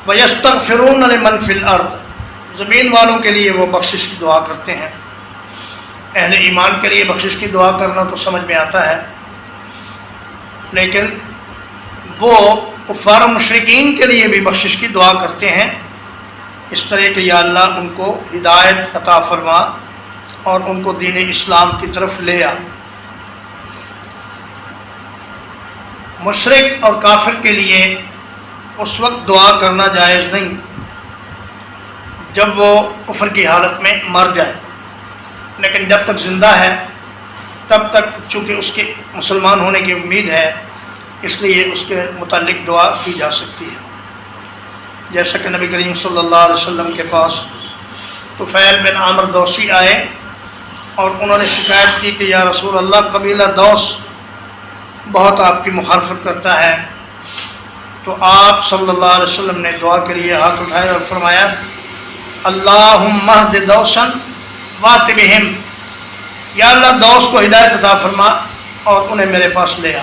وَيَسْتَغْفِرُونَ لِمَنْ فِي الْأَرْضِ، زمین والوں کے لیے وہ بخشش کی دعا کرتے ہیں۔ اہل ایمان کے لیے بخشش کی دعا کرنا تو سمجھ میں آتا ہے، لیکن وہ کفار و مشرکین کے لیے بھی بخشش کی دعا کرتے ہیں، اس طرح کہ یا اللہ ان کو ہدایت عطا فرما اور ان کو دین اسلام کی طرف لے آ۔ مشرک اور کافر کے لیے اس وقت دعا کرنا جائز نہیں جب وہ کفر کی حالت میں مر جائے، لیکن جب تک زندہ ہے تب تک چونکہ اس کے مسلمان ہونے کی امید ہے، اس لیے اس کے متعلق دعا کی جا سکتی ہے۔ جیسا کہ نبی کریم صلی اللہ علیہ وسلم کے پاس طفیل بن عامر دوسی آئے اور انہوں نے شکایت کی کہ یا رسول اللہ، قبیلہ دوس بہت آپ کی مخالفت کرتا ہے، تو آپ صلی اللہ علیہ وسلم نے دعا کے لیے ہاتھ اٹھائے اور فرمایا اللہم اہد دوسا وات بہم، یا اللہ دوس کو ہدایت عطا فرما اور انہیں میرے پاس لے آ۔